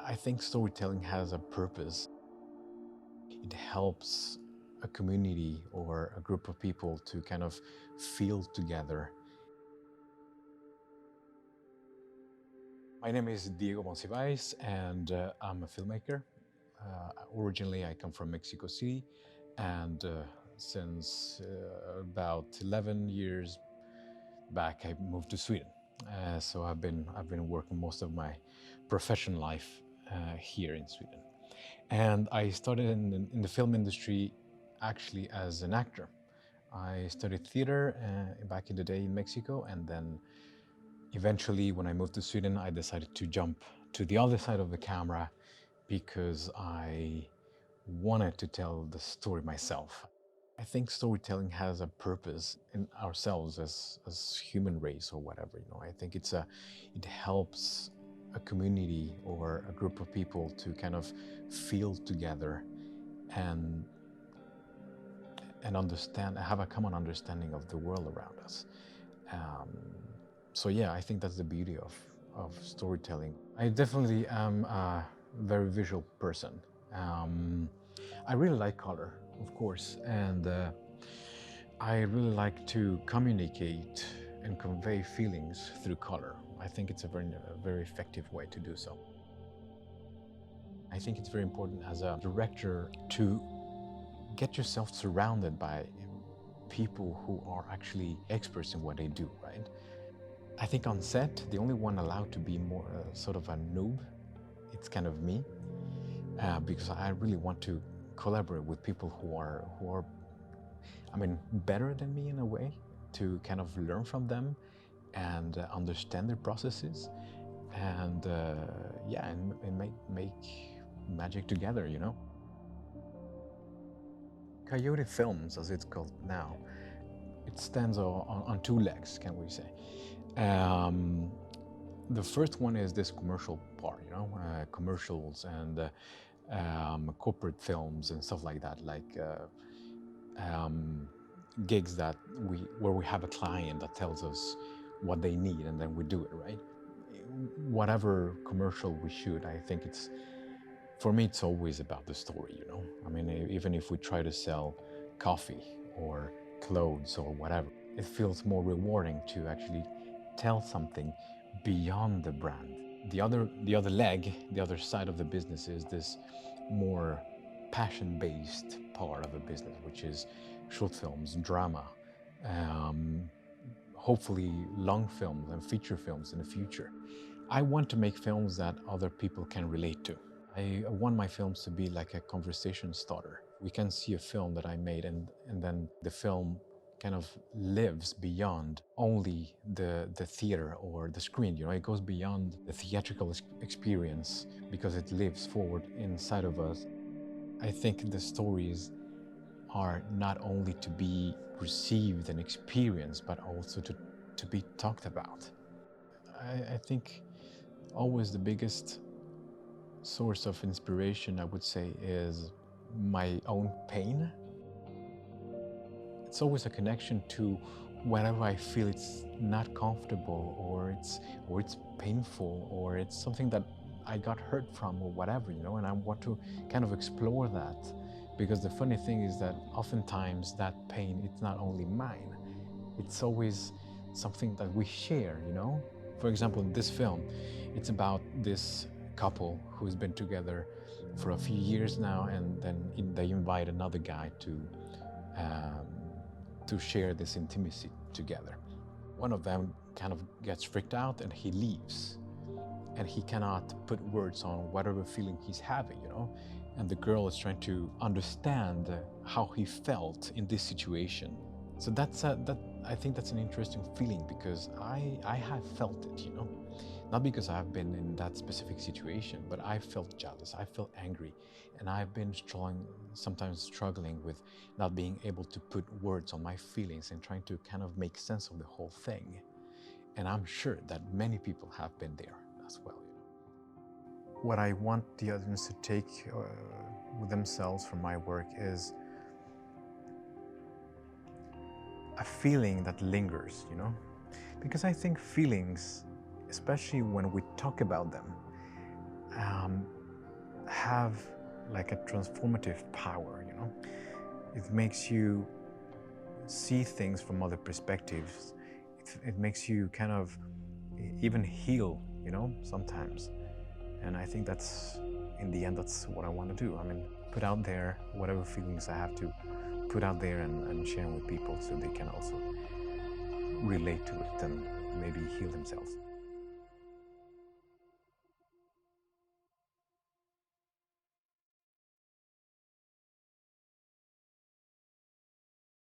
I think storytelling has a purpose. It helps a community or a group of people to kind of feel together. My name is Diego Monsiváis, and I'm a filmmaker. Originally, I come from Mexico City, and since about 11 years back, I moved to Sweden. So I've been working most of my professional life here in Sweden. And I started in the film industry actually as an actor. I studied theater back in the day in Mexico, and then eventually, when I moved to Sweden, I decided to jump to the other side of the camera because I wanted to tell the story myself. I think storytelling has a purpose in ourselves as human race or whatever. I think it helps a community or a group of people to kind of feel together and understand, have a common understanding of the world around us. Um, so yeah, I think that's the beauty of storytelling. I definitely am a very visual person. Um, I really like color, of course, and I really like to communicate and convey feelings through color. I think it's a very effective way to do so. I think it's very important as a director to get yourself surrounded by people who are actually experts in what they do, right? I think on set, the only one allowed to be more sort of a noob, it's kind of me, because I really want to collaborate with people who are, I mean, better than me in a way, to kind of learn from them and understand their processes, and yeah, and make magic together, Coyote Films, as it's called now, it stands on two legs, can we say. Um, the first one is this commercial part, commercials and corporate films and stuff like that, like gigs where we have a client that tells us what they need and then we do it, right? Whatever commercial we shoot, I think for me, it's always about the story. I mean, even if we try to sell coffee or clothes or whatever, it feels more rewarding to actually tell something beyond the brand. The other leg, the other side of the business is this more passion-based part of the business, which is short films, drama, um, hopefully long films and feature films in the future. I want to make films that other people can relate to. I want my films to be like a conversation starter. We can see a film that I made, and then the film kind of lives beyond only the theater or the screen. It goes beyond the theatrical experience because it lives forward inside of us. I think the stories are not only to be received and experienced, but also to be talked about. I think always the biggest source of inspiration, I would say, is my own pain. It's always a connection to whenever I feel it's not comfortable, or it's painful, or it's something that I got hurt from or whatever, and I want to kind of explore that. Because the funny thing is that oftentimes that pain, it's not only mine, it's always something that we share. For example, in this film, it's about this couple who's been together for a few years now, and then they invite another guy um, to share this intimacy together. One of them kind of gets freaked out and he leaves, and he cannot put words on whatever feeling he's having. And the girl is trying to understand how he felt in this situation. So that I think that's an interesting feeling, because I have felt it. Not because I've been in that specific situation, but I felt jealous, I felt angry, and I've been sometimes struggling with not being able to put words on my feelings and trying to kind of make sense of the whole thing. And I'm sure that many people have been there as well. What I want the audience to take with themselves from my work is a feeling that lingers. Because I think feelings, especially when we talk about them, have like a transformative power, you know. It makes you see things from other perspectives. It makes you kind of even heal, you know, sometimes. And I think that's, in the end, that's what I want to do. I mean, put out there whatever feelings I have to put out there and share with people so they can also relate to it and maybe heal themselves.